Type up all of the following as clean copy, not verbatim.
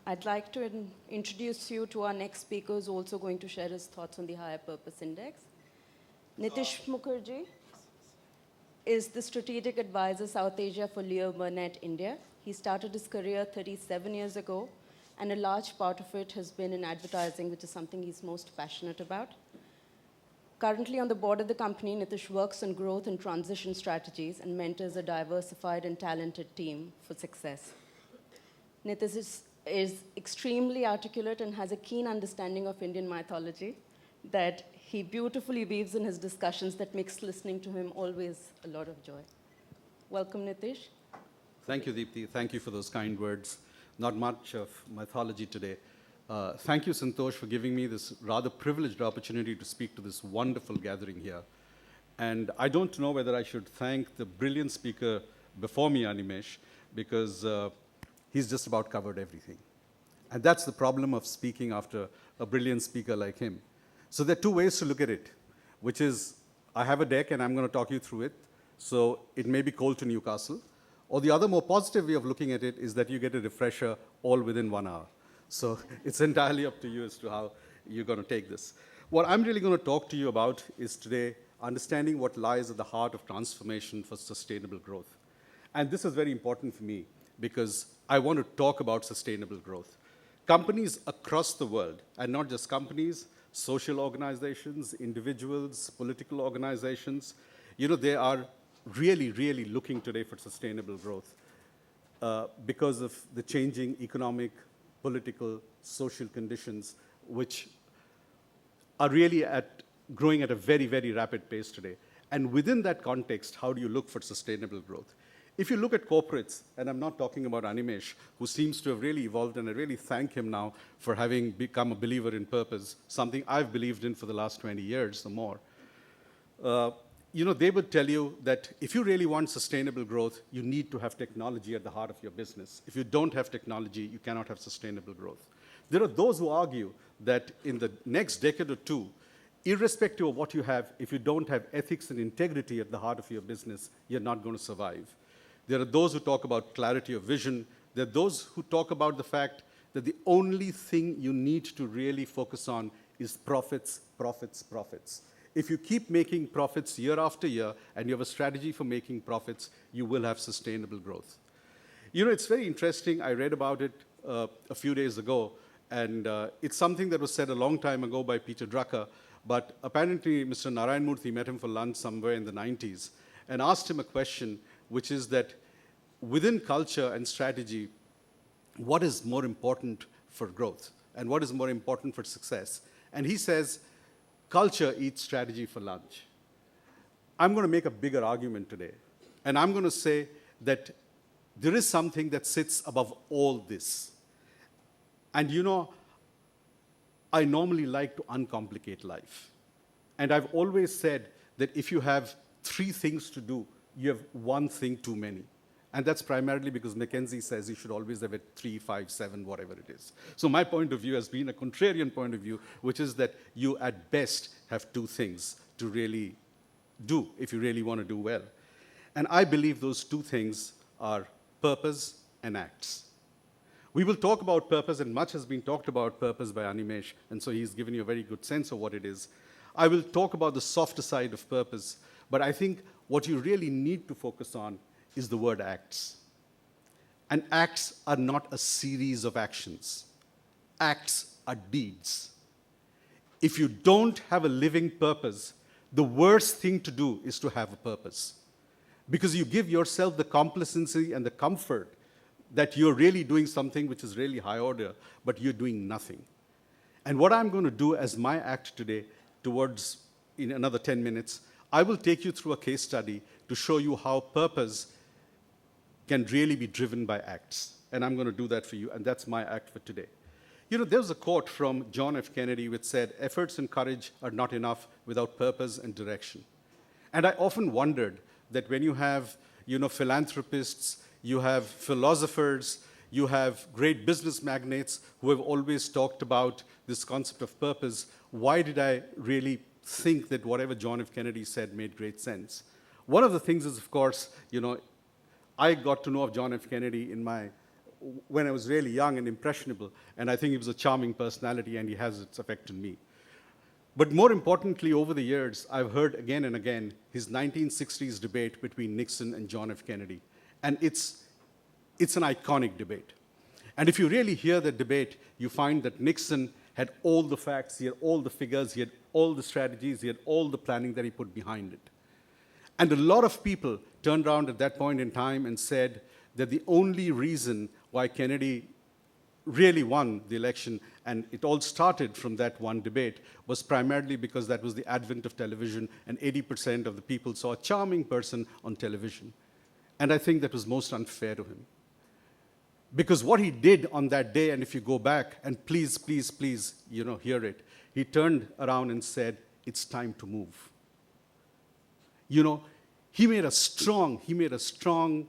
I'd like to introduce you to our next speaker, who's also going to share his thoughts on the Higher Purpose Index. Nitish Mukherjee is the Strategic Advisor South Asia for Leo Burnett India. He started his career 37 years ago, and a large part of it has been in advertising, which is something he's most passionate about. Currently on the board of the company, Nitish works on growth and transition strategies and mentors a diversified and talented team for success. Nitish is extremely articulate and has a keen understanding of Indian mythology that he beautifully weaves in his discussions that makes listening to him always a lot of joy. Welcome, Nitish. Thank you, Deepti. Thank you for those kind words. Not much of mythology today. Thank you, Santosh, for giving me this rather privileged opportunity to speak to this wonderful gathering here. And I don't know whether I should thank the brilliant speaker before me, Animesh, because he's just about covered everything. And that's the problem of speaking after a brilliant speaker like him. So there are two ways to look at it, which is I have a deck and I'm going to talk you through it. So it may be cold to Newcastle. Or the other more positive way of looking at it is that you get a refresher all within 1 hour. So it's entirely up to you as to how you're going to take this. What I'm really going to talk to you about is today understanding what lies at the heart of transformation for sustainable growth. And this is very important for me because I want to talk about sustainable growth. Companies across the world, and not just companies, social organizations, individuals, political organizations, they are really looking today for sustainable growth because of the changing economic, political, social conditions, which are really growing at a very rapid pace today. And within that context, how do you look for sustainable growth? If you look at corporates, and I'm not talking about Animesh, who seems to have really evolved, and I really thank him now for having become a believer in purpose, something I've believed in for the last 20 years or more. They would tell you that if you really want sustainable growth, you need to have technology at the heart of your business. If you don't have technology, you cannot have sustainable growth. There are those who argue that in the next decade or two, irrespective of what you have, if you don't have ethics and integrity at the heart of your business, you're not going to survive. There are those who talk about clarity of vision. There are those who talk about the fact that the only thing you need to really focus on is profits. If you keep making profits year after year and you have a strategy for making profits, you will have sustainable growth. It's very interesting. I read about it a few days ago, and it's something that was said a long time ago by Peter Drucker, but apparently Mr. Narayan Murthy met him for lunch somewhere in the 90s and asked him a question, which is that within culture and strategy, what is more important for growth and what is more important for success? And he says, culture eats strategy for lunch. I'm going to make a bigger argument today. And I'm going to say that there is something that sits above all this. And I normally like to uncomplicate life. And I've always said that if you have 3 things to do, you have 1 thing too many. And that's primarily because McKinsey says you should always have 3, 5, 7, whatever it is. So my point of view has been a contrarian point of view, which is that you at best have 2 things to really do if you really want to do well. And I believe those 2 things are purpose and acts. We will talk about purpose, and much has been talked about purpose by Animesh, and so he's given you a very good sense of what it is. I will talk about the softer side of purpose, but I think what you really need to focus on is the word acts. And acts are not a series of actions. Acts are deeds. If you don't have a living purpose, the worst thing to do is to have a purpose. Because you give yourself the complacency and the comfort that you're really doing something which is really high order, but you're doing nothing. And what I'm going to do as my act today, in another 10 minutes, I will take you through a case study to show you how purpose can really be driven by acts. And I'm going to do that for you, and that's my act for today. There's a quote from John F. Kennedy which said, efforts and courage are not enough without purpose and direction. And I often wondered that when you have, philanthropists, you have philosophers, you have great business magnates who have always talked about this concept of purpose, why did I really think that whatever John F. Kennedy said made great sense? One of the things is, of course, I got to know of John F. Kennedy in my when I was really young and impressionable, and I think he was a charming personality, and he has its effect on me. But more importantly, over the years, I've heard again and again his 1960s debate between Nixon and John F. Kennedy. And it's an iconic debate. And if you really hear the debate, you find that Nixon had all the facts, he had all the figures, he had all the strategies, he had all the planning that he put behind it. And a lot of people turned around at that point in time and said that the only reason why Kennedy really won the election, and it all started from that one debate, was primarily because that was the advent of television, and 80% of the people saw a charming person on television. And I think that was most unfair to him. Because what he did on that day, and if you go back, and please, please, please, hear it, he turned around and said, it's time to move. He made a strong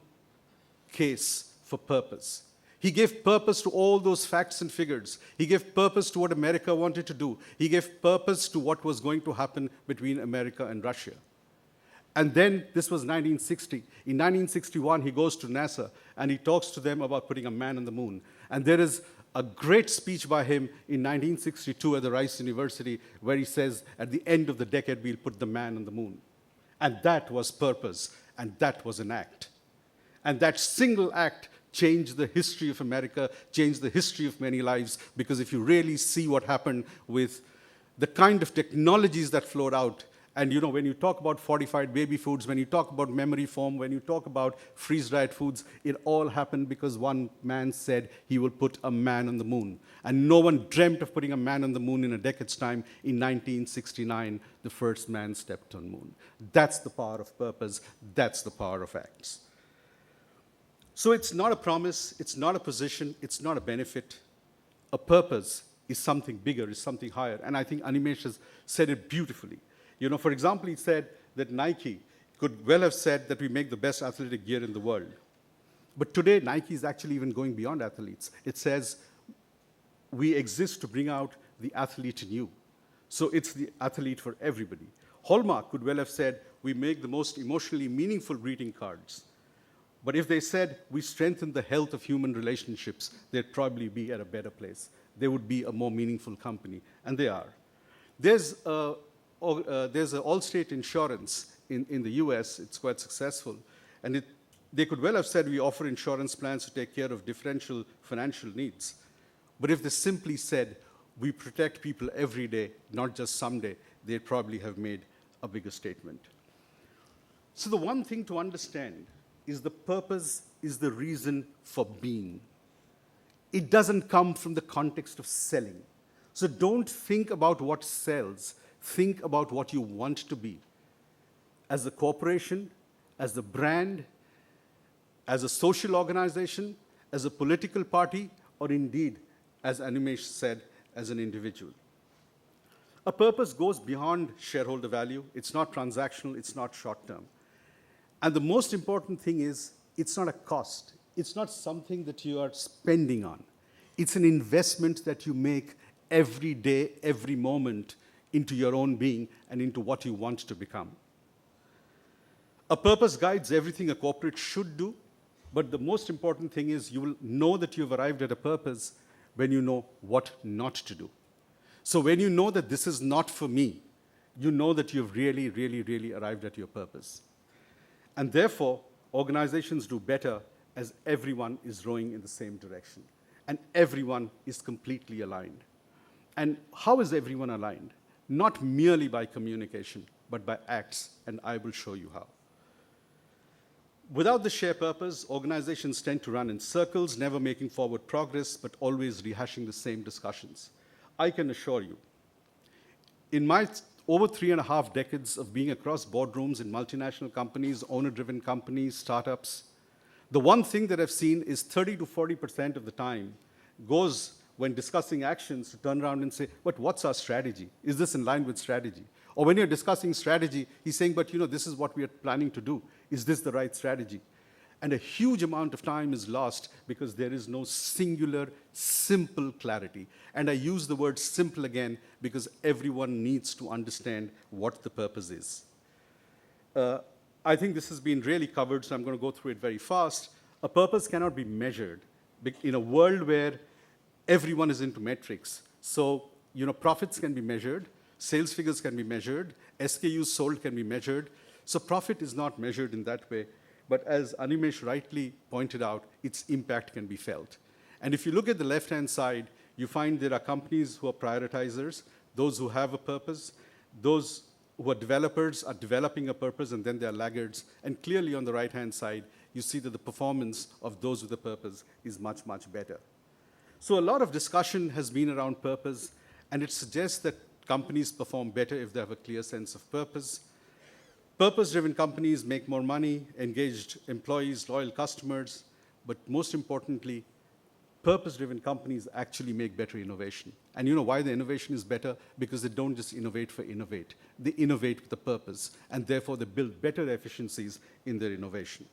case for purpose. He gave purpose to all those facts and figures. He gave purpose to what America wanted to do. He gave purpose to what was going to happen between America and Russia. And then this was 1960. In 1961, he goes to NASA and he talks to them about putting a man on the moon. And there is a great speech by him in 1962 at the Rice University where he says, at the end of the decade, we'll put the man on the moon. And that was purpose, and that was an act. And that single act changed the history of America, changed the history of many lives, because if you really see what happened with the kind of technologies that flowed out, and when you talk about fortified baby foods, when you talk about memory foam, when you talk about freeze-dried foods, it all happened because one man said he will put a man on the moon. And no one dreamt of putting a man on the moon in a decade's time. In 1969, the first man stepped on the moon. That's the power of purpose. That's the power of acts. So it's not a promise, it's not a position, it's not a benefit. A purpose is something bigger, is something higher. And I think Animesh has said it beautifully. For example, he said that Nike could well have said that we make the best athletic gear in the world. But today, Nike is actually even going beyond athletes. It says we exist to bring out the athlete in you. So it's the athlete for everybody. Hallmark could well have said we make the most emotionally meaningful greeting cards. But if they said we strengthen the health of human relationships, they'd probably be at a better place. They would be a more meaningful company, and they are. There's an Allstate Insurance in the US. It's quite successful. And they could well have said we offer insurance plans to take care of differential financial needs. But if they simply said we protect people every day, not just someday, they'd probably have made a bigger statement. So the one thing to understand is the purpose is the reason for being. It doesn't come from the context of selling. So don't think about what sells. Think about what you want to be. As a corporation, as a brand, as a social organization, as a political party, or indeed, as Animesh said, as an individual. A purpose goes beyond shareholder value. It's not transactional, it's not short-term. And the most important thing is, it's not a cost. It's not something that you are spending on. It's an investment that you make every day, every moment, into your own being and into what you want to become. A purpose guides everything a corporate should do, but the most important thing is you will know that you've arrived at a purpose when you know what not to do. So when you know that this is not for me, you know that you've really, really, really arrived at your purpose. And therefore, organizations do better as everyone is rowing in the same direction. And everyone is completely aligned. And how is everyone aligned? Not merely by communication, but by acts, and I will show you how. Without the shared purpose, organizations tend to run in circles, never making forward progress, but always rehashing the same discussions. I can assure you, in my over 3.5 decades of being across boardrooms in multinational companies, owner-driven companies, startups, the one thing that I've seen is 30 to 40% of the time goes when discussing actions to turn around and say, but what's our strategy? Is this in line with strategy? Or when you're discussing strategy, he's saying, but this is what we are planning to do. Is this the right strategy? And a huge amount of time is lost because there is no singular, simple clarity. And I use the word simple again because everyone needs to understand what the purpose is. I think this has been really covered, so I'm going to go through it very fast. A purpose cannot be measured, in a world where everyone is into metrics. So, profits can be measured, sales figures can be measured, SKUs sold can be measured. So profit is not measured in that way. But as Animesh rightly pointed out, its impact can be felt. And if you look at the left-hand side, you find there are companies who are prioritizers, those who have a purpose, those who are developers are developing a purpose, and then there are laggards. And clearly on the right-hand side, you see that the performance of those with a purpose is much, much better. So a lot of discussion has been around purpose, and it suggests that companies perform better if they have a clear sense of purpose. Purpose-driven companies make more money, engaged employees, loyal customers, but most importantly, purpose-driven companies actually make better innovation. And you know why the innovation is better? Because they don't just innovate for innovate. They innovate with a purpose, and therefore they build better efficiencies in their innovation.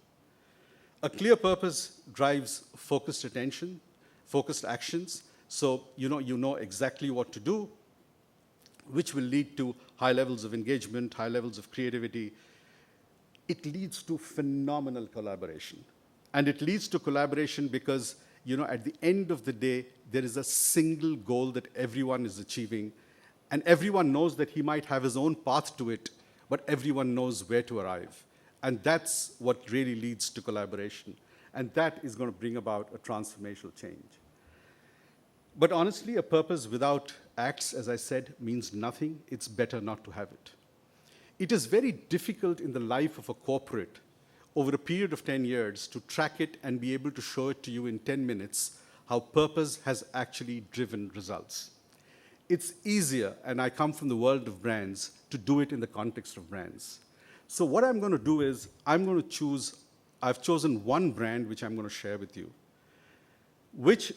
A clear purpose drives focused attention, focused actions, so you know exactly what to do, which will lead to high levels of engagement, high levels of creativity. It leads to phenomenal collaboration. And it leads to collaboration because, at the end of the day, there is a single goal that everyone is achieving, and everyone knows that he might have his own path to it, but everyone knows where to arrive. And that's what really leads to collaboration. And that is going to bring about a transformational change. But honestly, a purpose without acts, as I said, means nothing. It's better not to have it. It is very difficult in the life of a corporate over a period of 10 years to track it and be able to show it to you in 10 minutes how purpose has actually driven results. It's easier, and I come from the world of brands, to do it in the context of brands. So what I'm going to do is I've chosen one brand which I'm going to share with you, which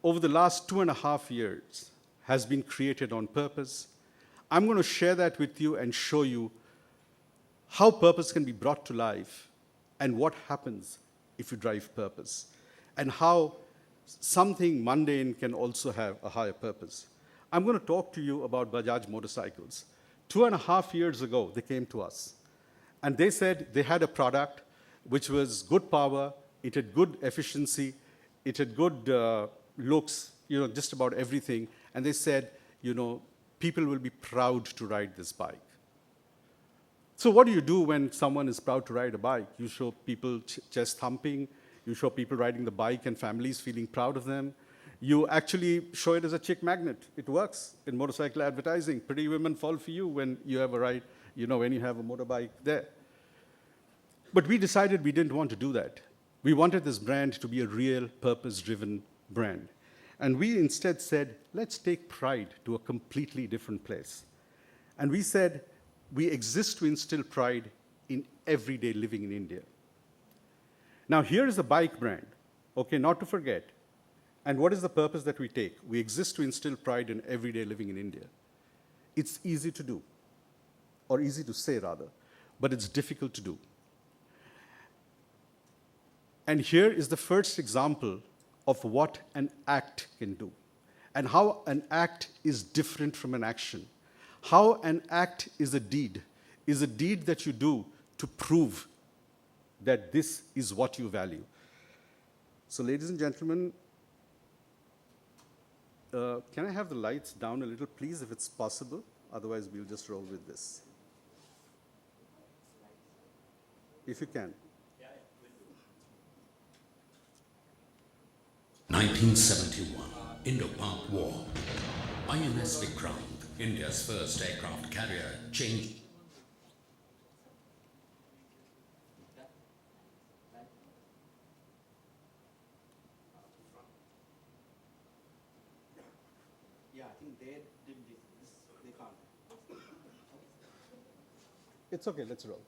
over the last 2.5 years has been created on purpose. I'm going to share that with you and show you how purpose can be brought to life and what happens if you drive purpose, and how something mundane can also have a higher purpose. I'm going to talk to you about Bajaj motorcycles. 2.5 years ago, they came to us, and they said they had a product which was good power, it had good efficiency, it had good looks, just about everything. And they said, people will be proud to ride this bike. So what do you do when someone is proud to ride a bike? You show people chest thumping, you show people riding the bike and families feeling proud of them. You actually show it as a chick magnet. It works in motorcycle advertising. Pretty women fall for you when you have a ride, when you have a motorbike there. But we decided we didn't want to do that. We wanted this brand to be a real purpose-driven brand. And we instead said, let's take pride to a completely different place. And we said, we exist to instill pride in everyday living in India. Now, here is a bike brand, okay, not to forget. And what is the purpose that we take? We exist to instill pride in everyday living in India. It's easy to do, or easy to say rather, but it's difficult to do. And here is the first example of what an act can do, and how an act is different from an action. How an act is a deed that you do to prove that this is what you value. So ladies and gentlemen, can I have the lights down a little, please, if it's possible? Otherwise, we'll just roll with this. If you can. 1971, Indo-Pak War. INS Vikrant, India's first aircraft carrier, changed. Yeah, I think they can't. It's okay, let's roll.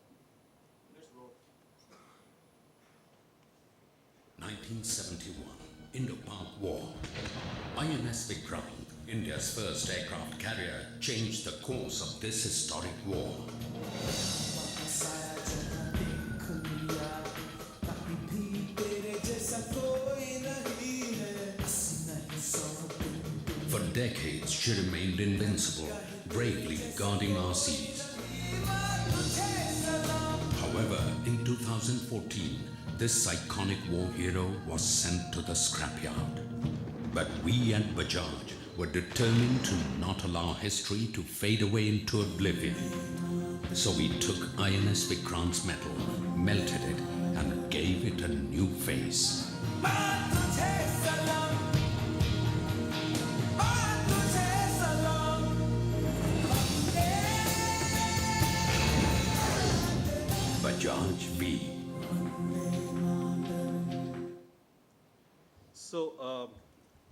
1971, Indo-Pak War. INS Vikrant, India's first aircraft carrier, changed the course of this historic war. For decades, she remained invincible, bravely guarding our seas. However, in 2014, this iconic war hero was sent to the scrapyard. But we at Bajaj were determined to not allow history to fade away into oblivion. So we took INS Vikrant's metal, melted it, and gave it a new face. Bajaj V. So,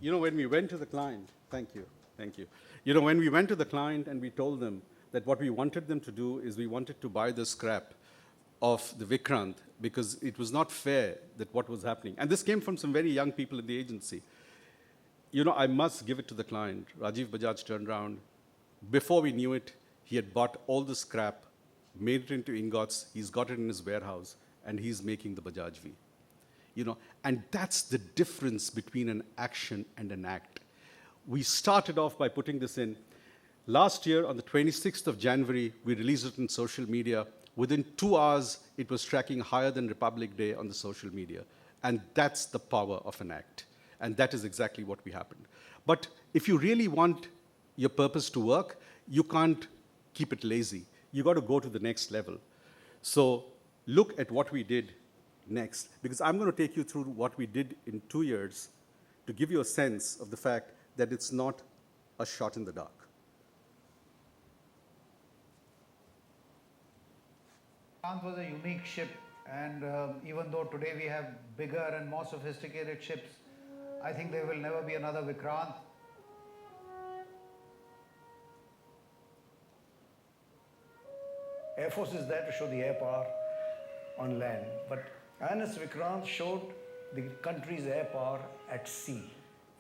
when we went to the client, thank you. When we went to the client and we told them that what we wanted them to do is we wanted to buy the scrap of the Vikrant because it was not fair that what was happening. And this came from some very young people in the agency. I must give it to the client. Rajiv Bajaj turned around. Before we knew it, he had bought all the scrap, made it into ingots, he's got it in his warehouse, and he's making the Bajaj V. And that's the difference between an action and an act. We started off by putting this in. Last year, on the 26th of January, we released it on social media. Within 2 hours, it was tracking higher than Republic Day on the social media. And that's the power of an act. And that is exactly what we happened. But if you really want your purpose to work, you can't keep it lazy. You got to go to the next level. So look at what we did next, because I'm going to take you through what we did in 2 years to give you a sense of the fact that it's not a shot in the dark. Vikrant was a unique ship, and even though today we have bigger and more sophisticated ships, I think there will never be another Vikrant. Air Force is there to show the air power on land, but INS Vikrant showed the country's air power at sea.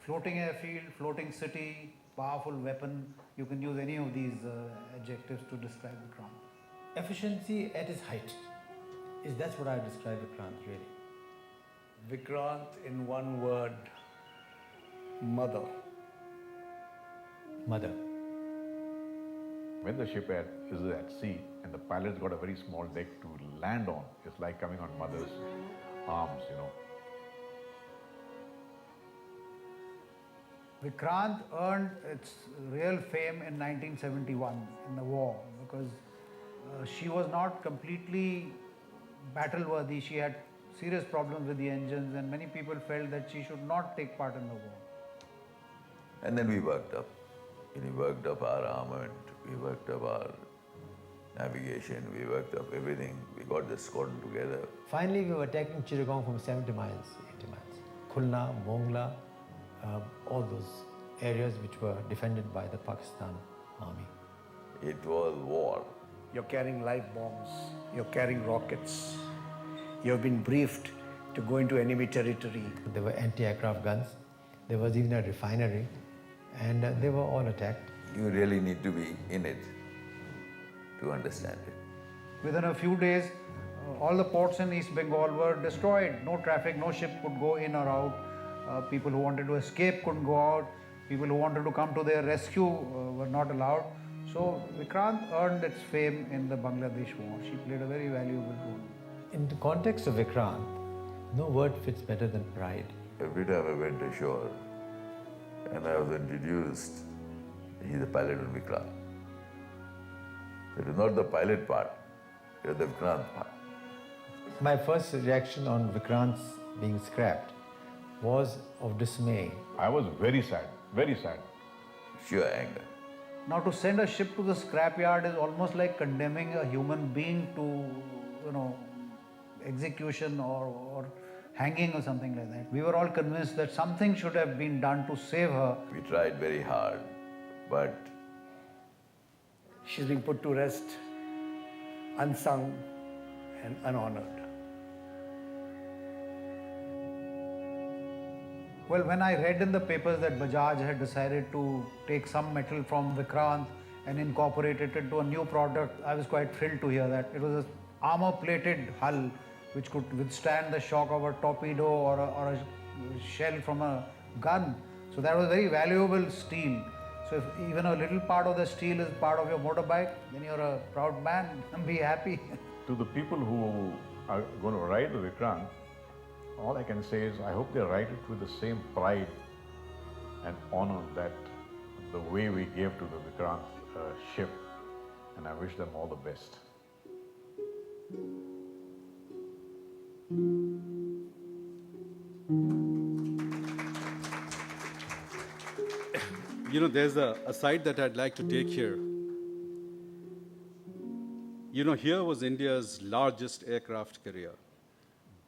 Floating airfield, floating city, powerful weapon. You can use any of these adjectives to describe Vikrant. Efficiency at its height. That's what I describe Vikrant really. Vikrant in one word, mother. Mother. When the ship is at sea and the pilot's got a very small deck to land on, it's like coming on mother's arms, Vikrant earned its real fame in 1971 in the war because she was not completely battle-worthy. She had serious problems with the engines, and many people felt that she should not take part in the war. And then we worked up. We worked up our armament, we worked up our navigation, we worked up everything. We got the squadron together. Finally, we were attacking Chittagong from 70 miles, 80 miles. Khulna, Mongla, all those areas which were defended by the Pakistan army. It was war. You're carrying live bombs, you're carrying rockets. You've been briefed to go into enemy territory. There were anti-aircraft guns. There was even a refinery, and they were all attacked. You really need to be in it to understand it. Within a few days, all the ports in East Bengal were destroyed. No traffic, no ship could go in or out. People who wanted to escape couldn't go out. People who wanted to come to their rescue were not allowed. So Vikrant earned its fame in the Bangladesh war. She played a very valuable role. In the context of Vikrant, no word fits better than pride. Every time I went ashore and I was introduced, he's the pilot of Vikrant. It is not the pilot part, it is the Vikrant part. My first reaction on Vikrant's being scrapped was of dismay. I was very sad, very sad. Sheer anger. Now to send a ship to the scrapyard is almost like condemning a human being to, execution or hanging or something like that. We were all convinced that something should have been done to save her. We tried very hard, but She's being put to rest, unsung and unhonored. Well, when I read in the papers that Bajaj had decided to take some metal from Vikrant and incorporate it into a new product, I was quite thrilled to hear that. It was an armor-plated hull which could withstand the shock of a torpedo or a shell from a gun. So that was very valuable steel. So if even a little part of the steel is part of your motorbike, then you're a proud man and be happy. To the people who are going to ride the Vikrant, all I can say is I hope they ride it with the same pride and honor that the way we gave to the Vikrant ship, and I wish them all the best. You know, there's a side that I'd like to take here. You know, here was India's largest aircraft carrier,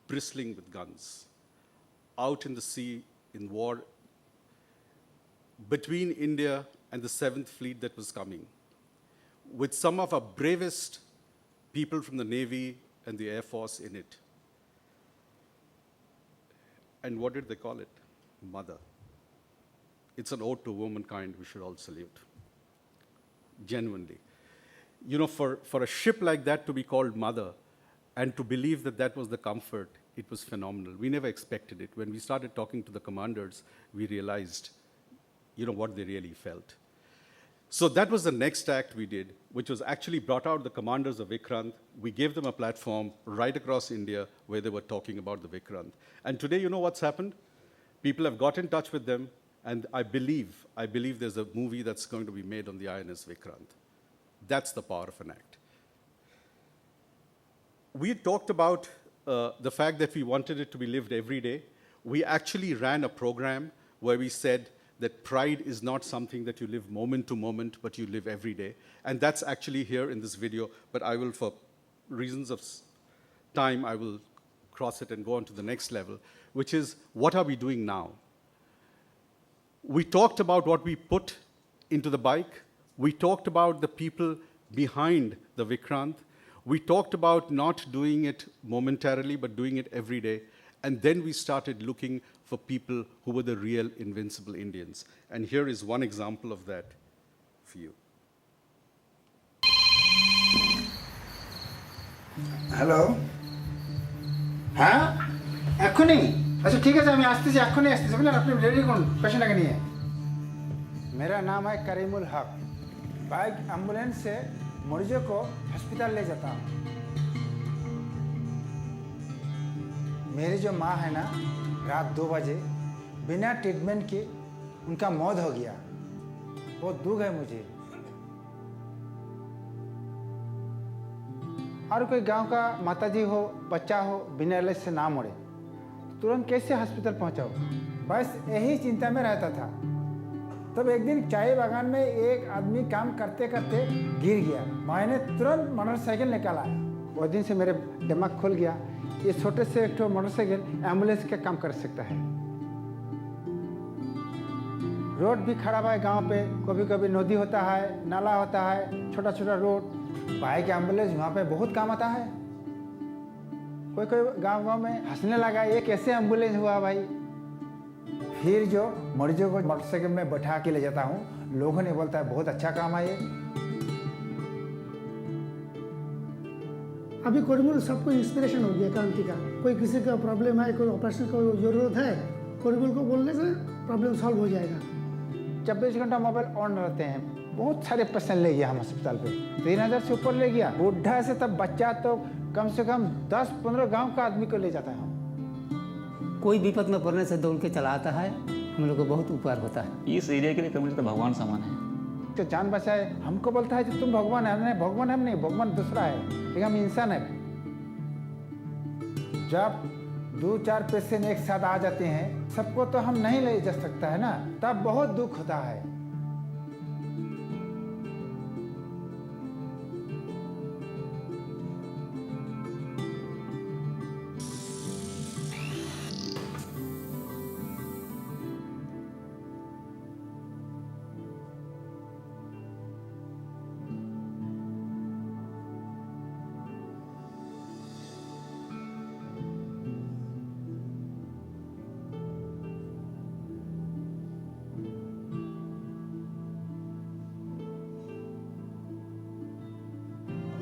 bristling with guns, out in the sea in war between India and the 7th Fleet that was coming, with some of our bravest people from the Navy and the Air Force in it. And what did they call it? Mother. It's an ode to womankind we should all salute, genuinely. You know, for a ship like that to be called Mother and to believe that that was the comfort, it was phenomenal. We never expected it. When we started talking to the commanders, we realized, you know, what they really felt. So that was the next act we did, which was actually brought out the commanders of Vikrant. We gave them a platform right across India where they were talking about the Vikrant. And today, you know what's happened? People have got in touch with them, and I believe there's a movie that's going to be made on the INS Vikrant. That's the power of an act. We talked about the fact that we wanted it to be lived every day. We actually ran a program where we said that pride is not something that you live moment to moment, but you live every day. And that's actually here in this video, but I will, for reasons of time, I will cross it and go on to the next level, which is, what are we doing now? We talked about what we put into the bike. We talked about the people behind the Vikrant. We talked about not doing it momentarily, but doing it every day. And then we started looking for people who were the real invincible Indians. And here is one example of that for you. Hello হ্যাঁ এক্ষুনি আচ্ছা ঠিক আছে আমি আসতেছি এক্ষুনি আসতেছি বুঝলেন আপনি রেডি করুন পেশেন্টটাকে নিয়ে मेरा नाम है करीमुल हक बाइक एम्बुलेंस से मरीजों को हॉस्पिटल ले जाता हूँ मेरी जो माँ है ना रात 2 बजे बिना ट्रीटमेंट के उनका मौत हो गया बहुत दुख है मुझे और कोई गांव का माताजी हो बच्चा हो बिना इलाज से ना मरे तुरंत कैसे हॉस्पिटल पहुंचाओ बस यही चिंता में रहता था तब एक दिन चाय बागान में एक आदमी काम करते करते गिर गया मैंने तुरंत मोटरसाइकिल निकाला वो दिन से मेरे दिमाग खुल गया ये छोटे से एक मोटरसाइकिल एम्बुलेंस का काम कर सकता है रोड भी खराब है गांव पे कभी कभी नदी होता है नाला होता है छोटा छोटा रोड बाइक एम्बुलेंस वहाँ पे बहुत काम आता है कोई कोई गांव में हंसने लगा ये कैसे एम्बुलेंस हुआ भाई फिर जो मरीजों को मोटरसाइकिल में बैठा के ले जाता हूँ लोगों ने बोलता है बहुत अच्छा काम है ये अभी कोरिमुल सबको इंस्पिरेशन हो गया क्रांति का कोई किसी का प्रॉब्लम है कोई ऑपरेशन का जरूरत है कोरिमुल को बोलने से प्रॉब्लम सॉल्व हो जाएगा 24 घंटा मोबाइल ऑन रहते हैं बहुत सारे पेशेंट ले गया हम अस्पताल पे 3000 से ऊपर ले गया बुढ़ा से तब बच्चा तो कम से कम 10-15 गांव का आदमी को ले जाता है कोई विपद में पड़ने से दौड़ के चला आता है हम लोग को बहुत उपकार होता है इस एरिया के लिए कम्युनिटी तो भगवान समान है तो जान बचाए हमको बोलता है कि तुम भगवान है नहीं भगवान हम नहीं भगवान दूसरा है लेकिन हम इंसान है जब 2-4 पेशेंट एक साथ आ जाते हैं सबको तो हम नहीं ले जा सकता है ना तब बहुत दुख होता है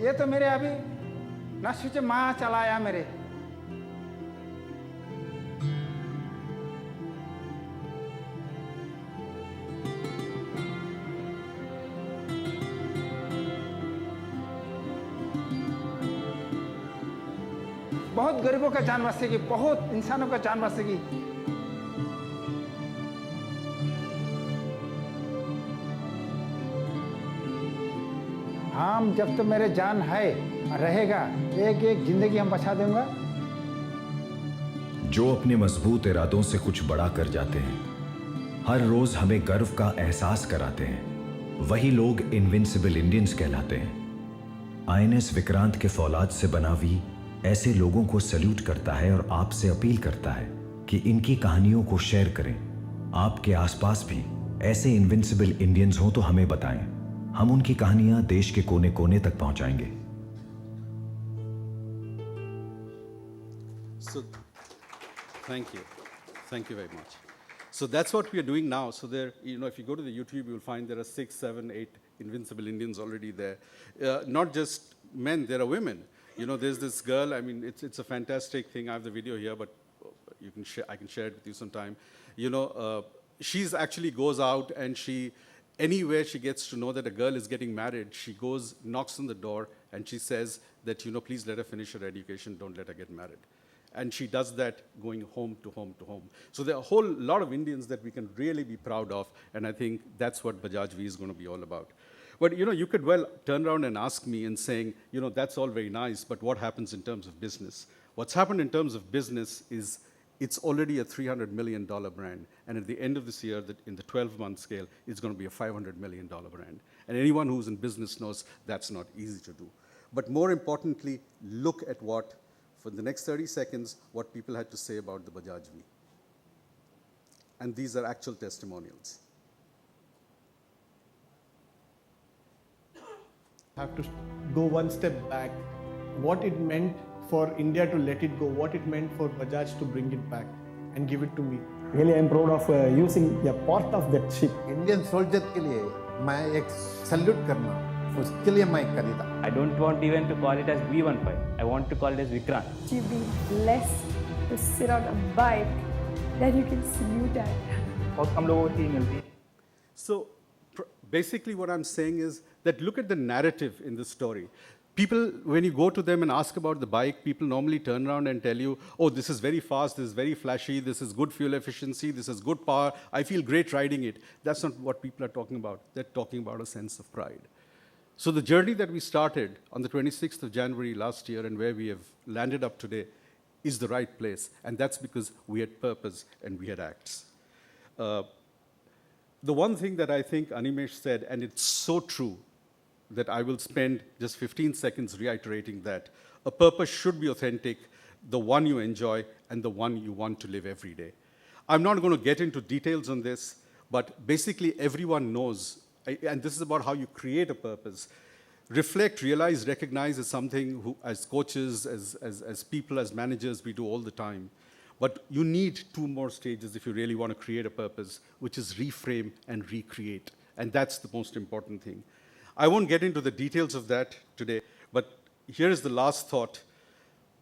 ये तो मेरे अभी ना सोचे माँ चलाया मेरे बहुत गरीबों का जान बचेगी, बहुत इंसानों का जान बचेगी। हम जब तो मेरे जान है रहेगा, एक एक जिंदगी हम बचा दूंगा। जो अपने मजबूत इरादों से कुछ बड़ा कर जाते हैं, हर रोज हमें गर्व का एहसास कराते हैं, वही लोग इनविंसिबल इंडियंस कहलाते हैं। आईएनएस विक्रांत के फौलाद से बना वी ऐसे लोगों को सैल्यूट करता है और आपसे अपील करता है कि इनकी कहानियों को शेयर करें। आपके आसपास भी ऐसे इनविंसिबल इंडियंस हों तो हमें बताएं, हम उनकी कहानियां देश के कोने कोने तक पहुंचाएंगे। So, thank you very much. So that's what we are doing now. So there, if you go to the YouTube, you'll find there are 6, 7, 8 invincible Indians already there. Not just men, there are women. There's this girl. I mean, it's a fantastic thing. I have the video here, but I can share it with you sometime. She's actually goes out and anywhere she gets to know that a girl is getting married, she goes, knocks on the door, and she says that, please let her finish her education, don't let her get married. And she does that going home to home to home. So there are a whole lot of Indians that we can really be proud of, and I think that's what Bajaj V is going to be all about. But, you could well turn around and ask me and saying, that's all very nice, but what happens in terms of business? What's happened in terms of business is it's already a $300 million brand. And at the end of this year, in the 12-month scale, it's going to be a $500 million brand. And anyone who's in business knows that's not easy to do. But more importantly, look at for the next 30 seconds, what people had to say about the Bajaj V. And these are actual testimonials. Have to go one step back. What it meant for India to let it go, what it meant for Bajaj to bring it back and give it to me. Really, I am proud of using a part of that ship. Indian soldier के लिए मैं एक salute करना, उसके लिए मैं खरीदा. I don't want even to call it as V15. I want to call it as Vikrant. To be blessed to sit on a bike that you can salute at. बहुत कम लोगों को चीज़ मिलती है. So basically what I'm saying is that look at the narrative in this story. People, when you go to them and ask about the bike, people normally turn around and tell you, oh, this is very fast, this is very flashy, this is good fuel efficiency, this is good power, I feel great riding it. That's not what people are talking about. They're talking about a sense of pride. So the journey that we started on the 26th of January last year and where we have landed up today is the right place. And that's because we had purpose and we had acts. The one thing that I think Animesh said, and it's so true, that I will spend just 15 seconds reiterating that. A purpose should be authentic, the one you enjoy, and the one you want to live every day. I'm not going to get into details on this, but basically everyone knows, and this is about how you create a purpose. Reflect, realize, recognize is something as coaches, as people, as managers, we do all the time. But you need 2 more stages if you really want to create a purpose, which is reframe and recreate. And that's the most important thing. I won't get into the details of that today, but here is the last thought.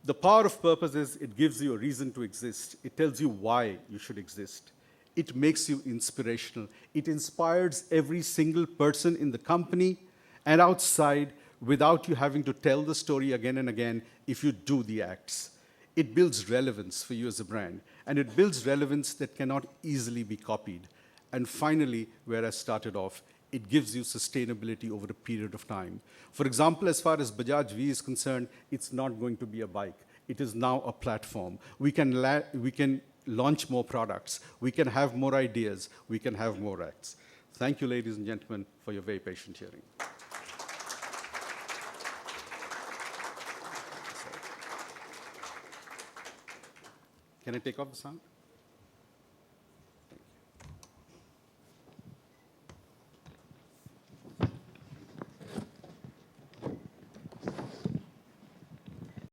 The power of purpose is it gives you a reason to exist. It tells you why you should exist. It makes you inspirational. It inspires every single person in the company and outside without you having to tell the story again and again if you do the acts. It builds relevance for you as a brand, and it builds relevance that cannot easily be copied. And finally, where I started off, it gives you sustainability over a period of time. For example, as far as Bajaj V is concerned, it's not going to be a bike. It is now a platform. We can launch more products. We can have more ideas. We can have more acts. Thank you, ladies and gentlemen, for your very patient hearing. Can I take off the sound?